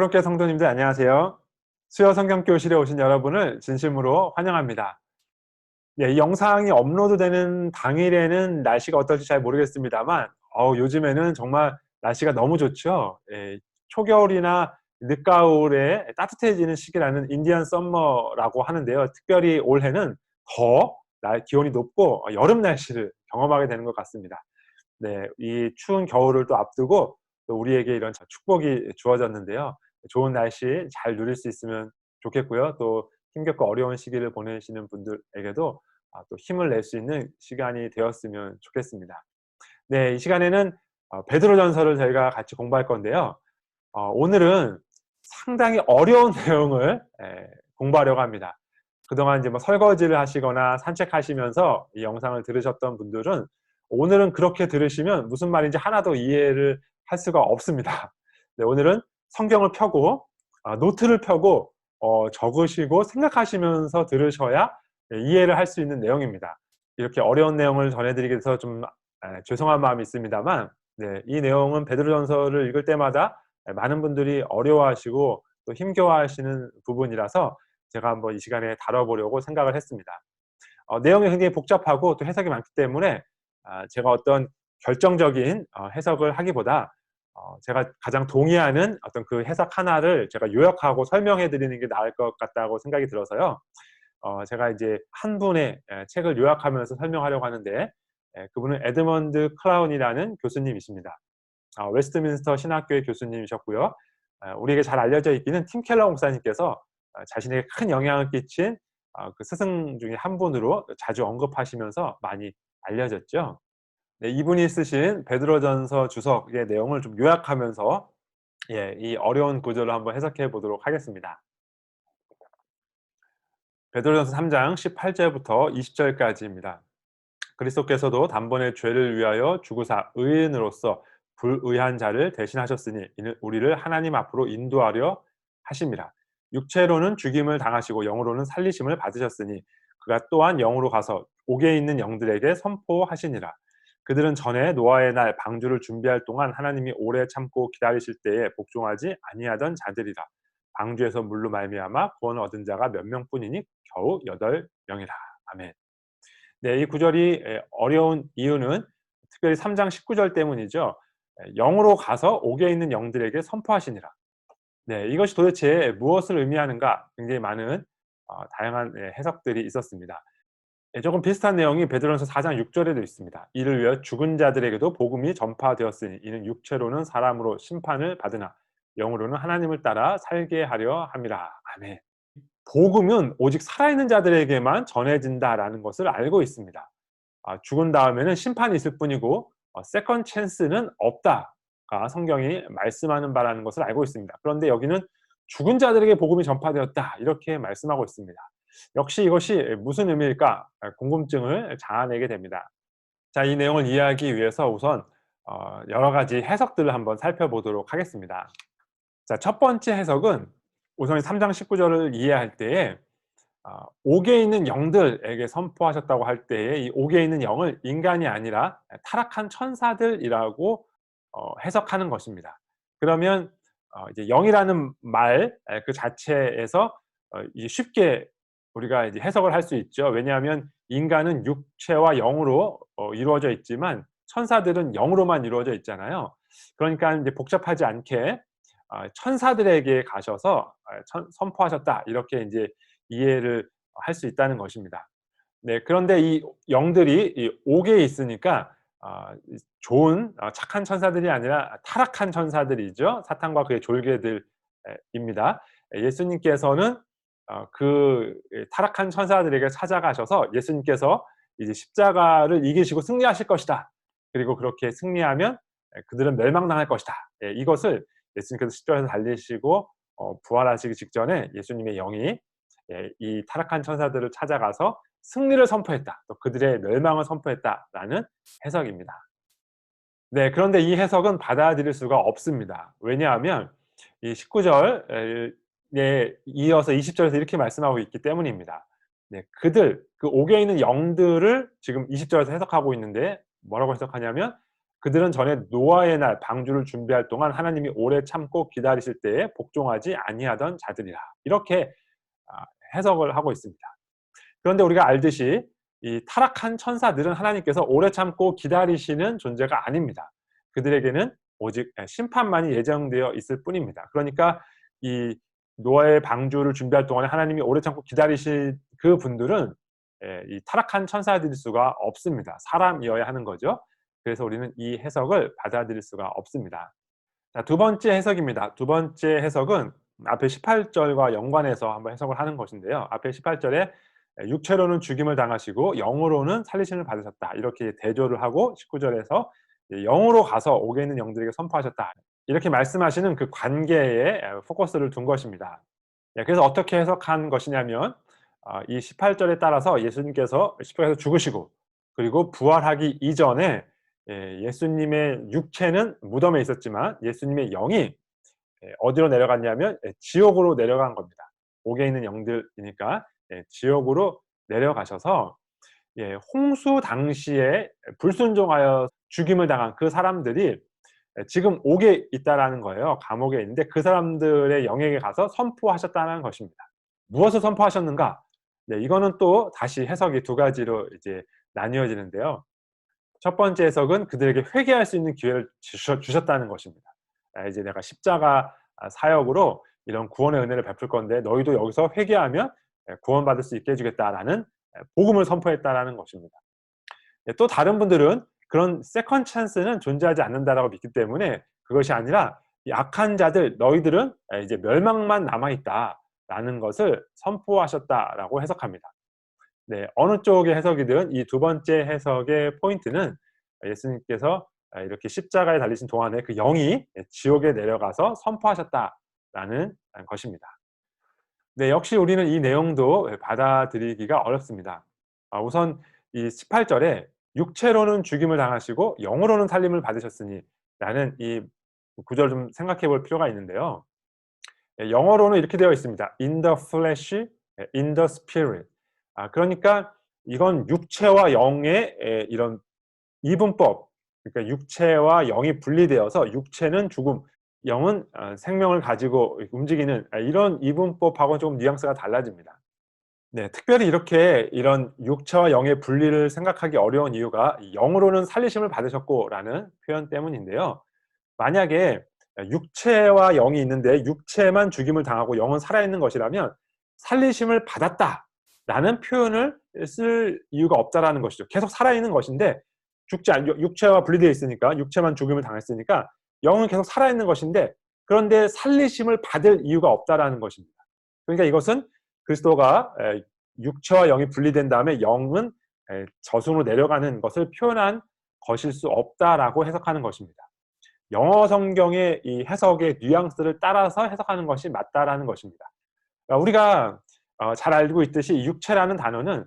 부름교회 성도님들 안녕하세요. 수요 성경 교실에 오신 여러분을 진심으로 환영합니다. 이 영상이 업로드되는 당일에는 날씨가 어떨지 잘 모르겠습니다만 요즘에는 정말 날씨가 너무 좋죠. 초겨울이나 늦가을에 따뜻해지는 시기라는 인디언 썸머라고 하는데요. 특별히 올해는 더 기온이 높고 여름 날씨를 경험하게 되는 것 같습니다. 네, 이 추운 겨울을 또 앞두고 또 우리에게 이런 축복이 주어졌는데요. 좋은 날씨 잘 누릴 수 있으면 좋겠고요. 또 힘겹고 어려운 시기를 보내시는 분들에게도 또 힘을 낼 수 있는 시간이 되었으면 좋겠습니다. 네, 이 시간에는 베드로전서를 저희가 같이 공부할 건데요. 오늘은 상당히 어려운 내용을 공부하려고 합니다. 그동안 이제 뭐 설거지를 하시거나 산책하시면서 이 영상을 들으셨던 분들은 오늘은 그렇게 들으시면 무슨 말인지 하나도 이해를 할 수가 없습니다. 네, 오늘은 성경을 펴고 노트를 펴고 적으시고 생각하시면서 들으셔야 이해를 할 수 있는 내용입니다. 이렇게 어려운 내용을 전해드리게 돼서 좀 죄송한 마음이 있습니다만, 네, 이 내용은 베드로전서를 읽을 때마다 많은 분들이 어려워하시고 또 힘겨워하시는 부분이라서 제가 한번 이 시간에 다뤄보려고 생각을 했습니다. 내용이 굉장히 복잡하고 또 해석이 많기 때문에 제가 어떤 결정적인 해석을 하기보다 제가 가장 동의하는 어떤 그 해석 하나를 제가 요약하고 설명해 드리는 게 나을 것 같다고 생각이 들어서요. 제가 이제 한 분의 책을 요약하면서 설명하려고 하는데, 그분은 에드먼드 클라운이라는 교수님이십니다. 웨스트민스터 신학교의 교수님이셨고요. 우리에게 잘 알려져 있기는 팀 켈러 목사님께서 자신에게 큰 영향을 끼친 그 스승 중에 한 분으로 자주 언급하시면서 많이 알려졌죠. 네, 이분이 쓰신 베드로전서 주석의 내용을 좀 요약하면서 이 어려운 구절을 한번 해석해 보도록 하겠습니다. 베드로전서 3장 18절부터 20절까지입니다. 그리스도께서도 단번에 죄를 위하여 죽으사 의인으로서 불의한 자를 대신하셨으니 이는 우리를 하나님 앞으로 인도하려 하심이라. 육체로는 죽임을 당하시고 영으로는 살리심을 받으셨으니 그가 또한 영으로 가서 옥에 있는 영들에게 선포하시니라. 그들은 전에 노아의 날 방주를 준비할 동안 하나님이 오래 참고 기다리실 때에 복종하지 아니하던 자들이라. 방주에서 물로 말미암아 구원을 얻은 자가 몇 명뿐이니 겨우 8명이라. 아멘. 네, 이 구절이 어려운 이유는 특별히 3장 19절 때문이죠. 영으로 가서 옥에 있는 영들에게 선포하시니라. 네, 이것이 도대체 무엇을 의미하는가 굉장히 많은 다양한 해석들이 있었습니다. 조금 비슷한 내용이 베드로전서 4장 6절에도 있습니다. 이를 위하여 죽은 자들에게도 복음이 전파되었으니 이는 육체로는 사람으로 심판을 받으나 영으로는 하나님을 따라 살게 하려 함이라. 아멘. 복음은 오직 살아있는 자들에게만 전해진다라는 것을 알고 있습니다. 죽은 다음에는 심판이 있을 뿐이고 세컨 찬스는 없다가 성경이 말씀하는 바라는 것을 알고 있습니다. 그런데 여기는 죽은 자들에게 복음이 전파되었다 이렇게 말씀하고 있습니다. 역시 이것이 무슨 의미일까 궁금증을 자아내게 됩니다. 자, 이 내용을 이해하기 위해서 우선 여러 가지 해석들을 한번 살펴보도록 하겠습니다. 자, 첫 번째 해석은 우선 3장 19절을 이해할 때에 옥에 있는 영들에게 선포하셨다고 할 때에 이 옥에 있는 영을 인간이 아니라 타락한 천사들이라고 해석하는 것입니다. 그러면 이제 영이라는 말 그 자체에서 쉽게 우리가 이제 해석을 할 수 있죠. 왜냐하면 인간은 육체와 영으로 이루어져 있지만 천사들은 영으로만 이루어져 있잖아요. 그러니까 이제 복잡하지 않게 천사들에게 가셔서 선포하셨다 이렇게 이제 이해를 할 수 있다는 것입니다. 네, 그런데 이 영들이 이 옥에 있으니까 좋은 착한 천사들이 아니라 타락한 천사들이죠. 사탄과 그의 졸개들입니다. 예수님께서는 그 타락한 천사들에게 찾아가셔서 예수님께서 이제 십자가를 이기시고 승리하실 것이다. 그리고 그렇게 승리하면 그들은 멸망당할 것이다. 이것을 예수님께서 십자가에서 달리시고 부활하시기 직전에 예수님의 영이 이 타락한 천사들을 찾아가서 승리를 선포했다. 또 그들의 멸망을 선포했다라는 해석입니다. 네, 그런데 이 해석은 받아들일 수가 없습니다. 왜냐하면 이 19절에 이어서 20절에서 이렇게 말씀하고 있기 때문입니다. 네, 그 옥에 있는 영들을 지금 20절에서 해석하고 있는데 뭐라고 해석하냐면 그들은 전에 노아의 날 방주를 준비할 동안 하나님이 오래 참고 기다리실 때에 복종하지 아니하던 자들이라. 이렇게 해석을 하고 있습니다. 그런데 우리가 알듯이 이 타락한 천사들은 하나님께서 오래 참고 기다리시는 존재가 아닙니다. 그들에게는 오직 심판만이 예정되어 있을 뿐입니다. 그러니까 이 노아의 방주를 준비할 동안에 하나님이 오래 참고 기다리실 그 분들은 이 타락한 천사들일 수가 없습니다. 사람이어야 하는 거죠. 그래서 우리는 이 해석을 받아들일 수가 없습니다. 자, 두 번째 해석입니다. 두 번째 해석은 앞에 18절과 연관해서 한번 해석을 하는 것인데요. 앞에 18절에 육체로는 죽임을 당하시고 영으로는 살리심을 받으셨다. 이렇게 대조를 하고 19절에서 영으로 가서 옥에 있는 영들에게 선포하셨다. 이렇게 말씀하시는 그 관계에 포커스를 둔 것입니다. 그래서 어떻게 해석한 것이냐면 이 18절에 따라서 예수님께서 십자가에서 죽으시고 그리고 부활하기 이전에 예수님의 육체는 무덤에 있었지만 예수님의 영이 어디로 내려갔냐면 지옥으로 내려간 겁니다. 옥에 있는 영들이니까 지옥으로 내려가셔서 홍수 당시에 불순종하여 죽임을 당한 그 사람들이 지금 옥에 있다라는 거예요. 감옥에 있는데 그 사람들의 영에게 가서 선포하셨다는 것입니다. 무엇을 선포하셨는가? 네, 이거는 또 다시 해석이 두 가지로 이제 나뉘어지는데요. 첫 번째 해석은 그들에게 회개할 수 있는 기회를 주셨다는 것입니다. 이제 내가 십자가 사역으로 이런 구원의 은혜를 베풀 건데 너희도 여기서 회개하면 구원받을 수 있게 해주겠다라는 복음을 선포했다라는 것입니다. 또 다른 분들은 그런 세컨 찬스는 존재하지 않는다라고 믿기 때문에 그것이 아니라 이 악한 자들 너희들은 이제 멸망만 남아있다라는 것을 선포하셨다라고 해석합니다. 네, 어느 쪽의 해석이든 이 두 번째 해석의 포인트는 예수님께서 이렇게 십자가에 달리신 동안에 그 영이 지옥에 내려가서 선포하셨다라는 것입니다. 네, 역시 우리는 이 내용도 받아들이기가 어렵습니다. 우선 이 18절에 육체로는 죽임을 당하시고 영으로는 살림을 받으셨으니 라는 이 구절 좀 생각해 볼 필요가 있는데요. 영어로는 이렇게 되어 있습니다. In the flesh, in the spirit. 그러니까 이건 육체와 영의 이런 이분법, 그러니까 육체와 영이 분리되어서 육체는 죽음, 영은 생명을 가지고 움직이는 이런 이분법하고는 조금 뉘앙스가 달라집니다. 네, 특별히 이렇게 이런 육체와 영의 분리를 생각하기 어려운 이유가 영으로는 살리심을 받으셨고라는 표현 때문인데요. 만약에 육체와 영이 있는데 육체만 죽임을 당하고 영은 살아있는 것이라면 살리심을 받았다라는 표현을 쓸 이유가 없다라는 것이죠. 계속 살아있는 것인데 육체와 분리되어 있으니까 육체만 죽임을 당했으니까 영은 계속 살아있는 것인데 그런데 살리심을 받을 이유가 없다라는 것입니다. 그러니까 이것은 그리스도가 육체와 영이 분리된 다음에 영은 저승으로 내려가는 것을 표현한 것일 수 없다라고 해석하는 것입니다. 영어 성경의 이 해석의 뉘앙스를 따라서 해석하는 것이 맞다라는 것입니다. 우리가 잘 알고 있듯이 육체라는 단어는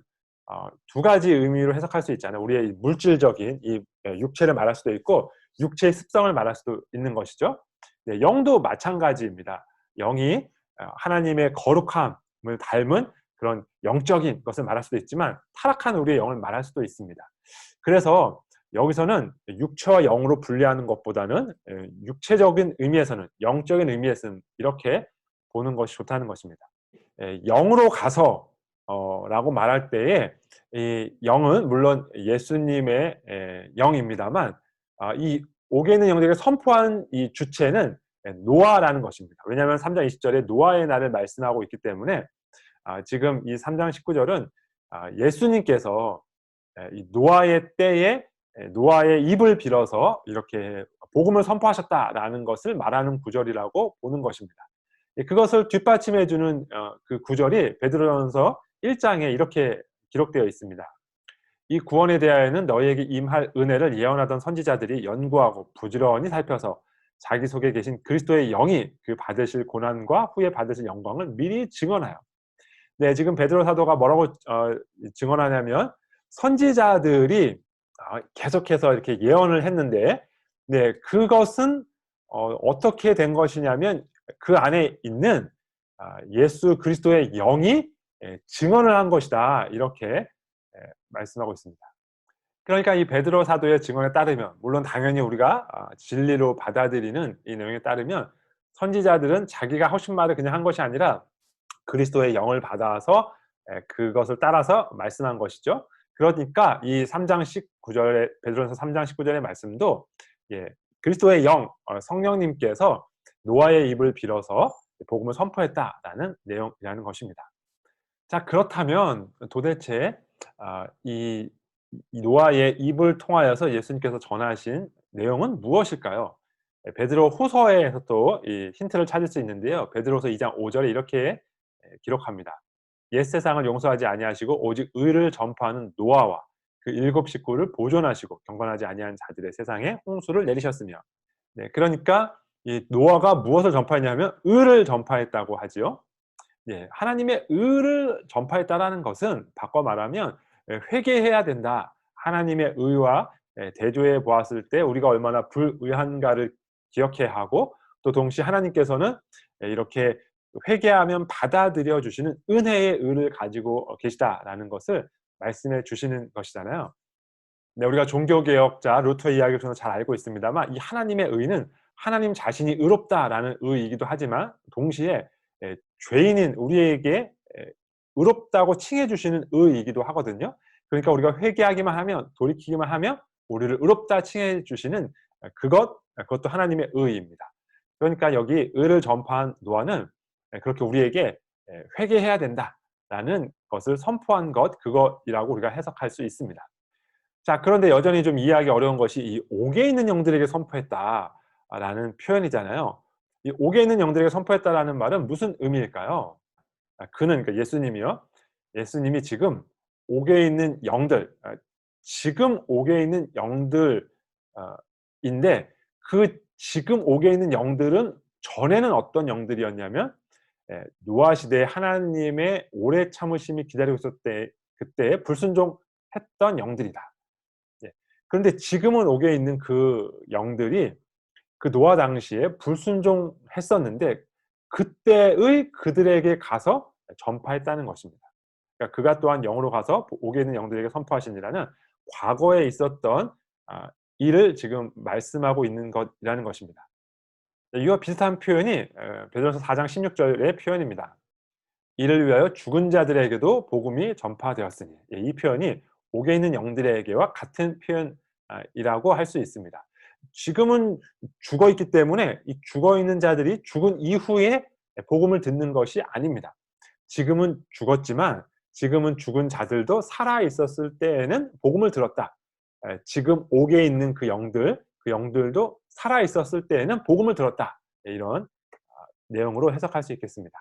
두 가지 의미로 해석할 수 있잖아요. 우리의 물질적인 이 육체를 말할 수도 있고 육체의 습성을 말할 수도 있는 것이죠. 네, 영도 마찬가지입니다. 영이 하나님의 거룩함을 닮은 그런 영적인 것을 말할 수도 있지만 타락한 우리의 영을 말할 수도 있습니다. 그래서 여기서는 육체와 영으로 분리하는 것보다는 육체적인 의미에서는 영적인 의미에서는 이렇게 보는 것이 좋다는 것입니다. 영으로 가서 라고 말할 때에 이 영은 물론 예수님의 영입니다만 이 옥에 있는 영들에게 선포한 이 주체는 노아라는 것입니다. 왜냐하면 3장 20절에 노아의 날을 말씀하고 있기 때문에 지금 이 3장 19절은 예수님께서 이 노아의 때에 노아의 입을 빌어서 이렇게 복음을 선포하셨다라는 것을 말하는 구절이라고 보는 것입니다. 그것을 뒷받침해 주는 그 구절이 베드로전서 1장에 이렇게 기록되어 있습니다. 이 구원에 대하여는 너희에게 임할 은혜를 예언하던 선지자들이 연구하고 부지런히 살펴서 자기 속에 계신 그리스도의 영이 그 받으실 고난과 후에 받으실 영광을 미리 증언하여. 네, 지금 베드로 사도가 뭐라고 증언하냐면 선지자들이 계속해서 이렇게 예언을 했는데, 네, 그것은 어떻게 된 것이냐면 그 안에 있는 예수 그리스도의 영이 증언을 한 것이다. 이렇게 말씀하고 있습니다. 그러니까 이 베드로 사도의 증언에 따르면, 물론 당연히 우리가 진리로 받아들이는 이 내용에 따르면, 선지자들은 자기가 하신 말을 그냥 한 것이 아니라 그리스도의 영을 받아서 그것을 따라서 말씀한 것이죠. 그러니까 이 3장 19절에, 베드로전서 3장 19절의 말씀도 예, 그리스도의 영, 성령님께서 노아의 입을 빌어서 복음을 선포했다라는 내용이라는 것입니다. 자, 그렇다면 도대체 이 노아의 입을 통하여서 예수님께서 전하신 내용은 무엇일까요? 베드로 후서에서 또 이 힌트를 찾을 수 있는데요. 베드로서 2장 5 절에 이렇게 기록합니다. 옛 세상을 용서하지 아니하시고 오직 의를 전파하는 노아와 그 일곱 식구를 보존하시고 경건하지 아니한 자들의 세상에 홍수를 내리셨으며. 네, 그러니까 이 노아가 무엇을 전파했냐면 의를 전파했다고 하지요. 예, 하나님의 의를 전파했다라는 것은 바꿔 말하면 회개해야 된다. 하나님의 의와 대조해 보았을 때 우리가 얼마나 불의한가를 기억해야 하고, 또 동시에 하나님께서는 이렇게 회개하면 받아들여 주시는 은혜의 의를 가지고 계시다라는 것을 말씀해 주시는 것이잖아요. 네, 우리가 종교개혁자 루터의 이야기를 통해서 잘 알고 있습니다만, 이 하나님의 의는 하나님 자신이 의롭다라는 의이기도 하지만 동시에 죄인인 우리에게 의롭다고 칭해 주시는 의이기도 하거든요. 그러니까 우리가 회개하기만 하면, 돌이키기만 하면 우리를 의롭다 칭해 주시는 그것도 하나님의 의입니다. 그러니까 여기 의를 전파한 노아는 그렇게 우리에게 회개해야 된다라는 것을 선포한 그것이라고 우리가 해석할 수 있습니다. 자, 그런데 여전히 좀 이해하기 어려운 것이 이 옥에 있는 영들에게 선포했다라는 표현이잖아요. 이 옥에 있는 영들에게 선포했다라는 말은 무슨 의미일까요? 그는, 그러니까 예수님이요. 예수님이 지금 옥에 있는 영들, 지금 옥에 있는 영들 인데, 그 지금 옥에 있는 영들은 전에는 어떤 영들이었냐면 노아 시대에 하나님의 오래 참으심이 기다리고 있었을 때, 그때에 불순종했던 영들이다. 예. 그런데 지금은 옥에 있는 그 영들이 그 노아 당시에 불순종했었는데 그때의 그들에게 가서 전파했다는 것입니다. 그러니까 그가 또한 영으로 가서 옥에 있는 영들에게 선포하시니라는 과거에 있었던 일을 지금 말씀하고 있는 것이라는 것입니다. 이와 비슷한 표현이 베드로서 4장 16절의 표현입니다. 이를 위하여 죽은 자들에게도 복음이 전파되었으니. 이 표현이 옥에 있는 영들에게와 같은 표현이라고 할 수 있습니다. 지금은 죽어 있기 때문에 이 죽어 있는 자들이 죽은 이후에 복음을 듣는 것이 아닙니다. 지금은 죽었지만 지금은 죽은 자들도 살아 있었을 때에는 복음을 들었다. 지금 옥에 있는 그 영들도 살아 있었을 때에는 복음을 들었다. 이런 내용으로 해석할 수 있겠습니다.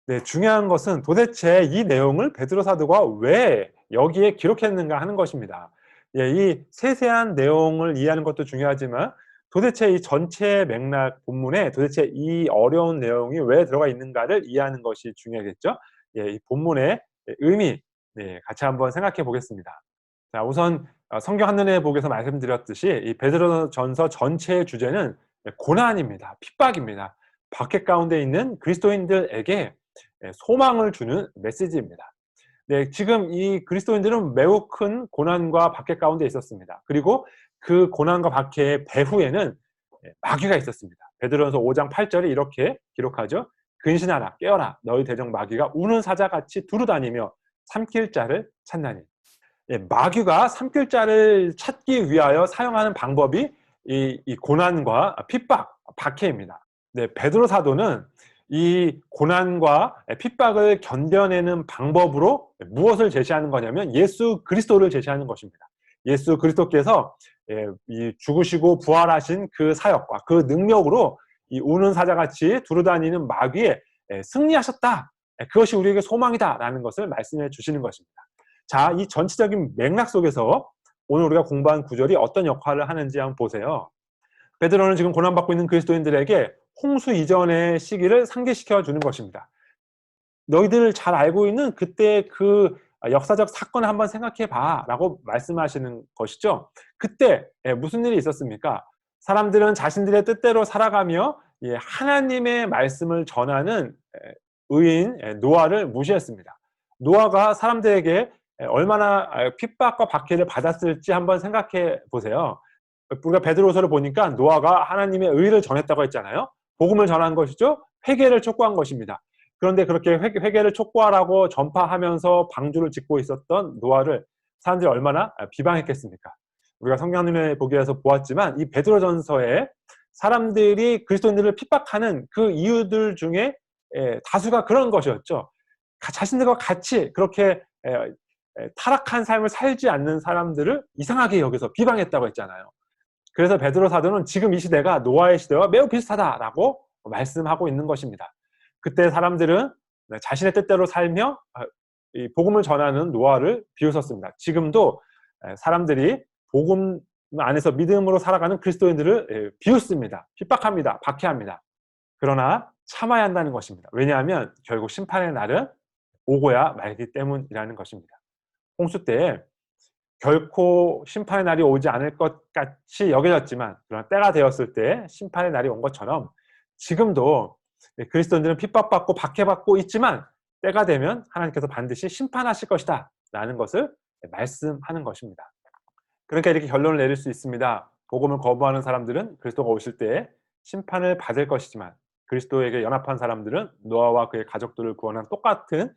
네, 중요한 것은 도대체 이 내용을 베드로 사도가 왜 여기에 기록했는가 하는 것입니다. 예, 이 세세한 내용을 이해하는 것도 중요하지만 도대체 이 전체 맥락 본문에 도대체 이 어려운 내용이 왜 들어가 있는가를 이해하는 것이 중요하겠죠. 예, 이 본문의 의미, 네, 같이 한번 생각해 보겠습니다. 자, 우선 성경 한눈에 보기에서 말씀드렸듯이 이 베드로전서 전체의 주제는 고난입니다. 핍박입니다. 박해 가운데 있는 그리스도인들에게 소망을 주는 메시지입니다. 네, 지금 이 그리스도인들은 매우 큰 고난과 박해 가운데 있었습니다. 그리고 그 고난과 박해의 배후에는 마귀가 있었습니다. 베드로전서 5장 8절에 이렇게 기록하죠. 근신하라, 깨어라, 너희 대적 마귀가 우는 사자같이 두루다니며 삼킬 자를 찾나니. 마귀가 삼킬 자를 찾기 위하여 사용하는 방법이 이 고난과 핍박, 박해입니다. 네, 베드로 사도는 이 고난과 핍박을 견뎌내는 방법으로 무엇을 제시하는 거냐면 예수 그리스도를 제시하는 것입니다. 예수 그리스도께서 이 죽으시고 부활하신 그 사역과 그 능력으로 이 우는 사자같이 두루다니는 마귀에 승리하셨다. 그것이 우리에게 소망이다라는 것을 말씀해 주시는 것입니다. 자, 이 전체적인 맥락 속에서 오늘 우리가 공부한 구절이 어떤 역할을 하는지 한번 보세요. 베드로는 지금 고난받고 있는 그리스도인들에게 홍수 이전의 시기를 상기시켜 주는 것입니다. 너희들 잘 알고 있는 그때 그 역사적 사건을 한번 생각해 봐 라고 말씀하시는 것이죠. 그때 무슨 일이 있었습니까? 사람들은 자신들의 뜻대로 살아가며 하나님의 말씀을 전하는 의인 노아를 무시했습니다. 노아가 사람들에게 얼마나 핍박과 박해를 받았을지 한번 생각해 보세요. 우리가 베드로서를 보니까 노아가 하나님의 의를 전했다고 했잖아요. 복음을 전한 것이죠. 회개를 촉구한 것입니다. 그런데 그렇게 회개를 촉구하라고 전파하면서 방주를 짓고 있었던 노아를 사람들이 얼마나 비방했겠습니까? 우리가 성경에 보기에서 보았지만 이 베드로전서에 사람들이 그리스도인들을 핍박하는 그 이유들 중에 다수가 그런 것이었죠. 자신들과 같이 그렇게 타락한 삶을 살지 않는 사람들을 이상하게 여기서 비방했다고 했잖아요. 그래서 베드로 사도는 지금 이 시대가 노아의 시대와 매우 비슷하다라고 말씀하고 있는 것입니다. 그때 사람들은 자신의 뜻대로 살며 이 복음을 전하는 노아를 비웃었습니다. 지금도 사람들이 복음 안에서 믿음으로 살아가는 그리스도인들을 비웃습니다. 핍박합니다. 박해합니다. 그러나 참아야 한다는 것입니다. 왜냐하면 결국 심판의 날은 오고야 말기 때문이라는 것입니다. 홍수 때에 결코 심판의 날이 오지 않을 것 같이 여겨졌지만 그러나 때가 되었을 때 심판의 날이 온 것처럼 지금도 그리스도인들은 핍박받고 박해받고 있지만 때가 되면 하나님께서 반드시 심판하실 것이다 라는 것을 말씀하는 것입니다. 그러니까 이렇게 결론을 내릴 수 있습니다. 복음을 거부하는 사람들은 그리스도가 오실 때에 심판을 받을 것이지만 그리스도에게 연합한 사람들은 노아와 그의 가족들을 구원한 똑같은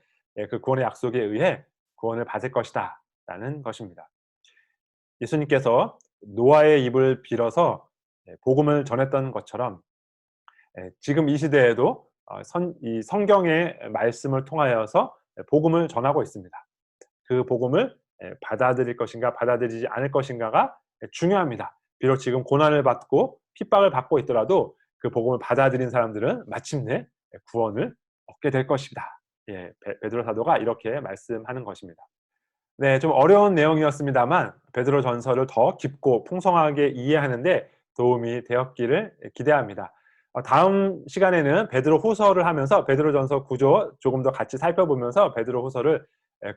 그 구원의 약속에 의해 구원을 받을 것이다 라는 것입니다. 예수님께서 노아의 입을 빌어서 복음을 전했던 것처럼 지금 이 시대에도 이 성경의 말씀을 통하여서 복음을 전하고 있습니다. 그 복음을 받아들일 것인가 받아들이지 않을 것인가가 중요합니다. 비록 지금 고난을 받고 핍박을 받고 있더라도 그 복음을 받아들인 사람들은 마침내 구원을 얻게 될 것이다. 베드로 사도가 이렇게 말씀하는 것입니다. 네, 좀 어려운 내용이었습니다만 베드로 전서를 더 깊고 풍성하게 이해하는데 도움이 되었기를 기대합니다. 다음 시간에는 베드로 후서를 하면서 베드로 전서 구조 조금 더 같이 살펴보면서 베드로 후서를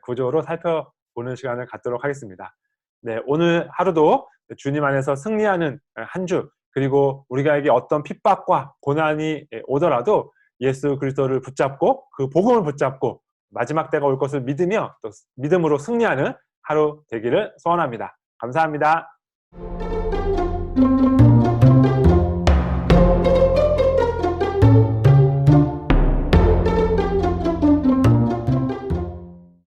구조로 살펴보는 시간을 갖도록 하겠습니다. 네, 오늘 하루도 주님 안에서 승리하는 한 주, 그리고 우리가에게 어떤 핍박과 고난이 오더라도 예수 그리스도를 붙잡고 그 복음을 붙잡고 마지막 때가 올 것을 믿으며 또 믿음으로 승리하는 하루 되기를 소원합니다. 감사합니다.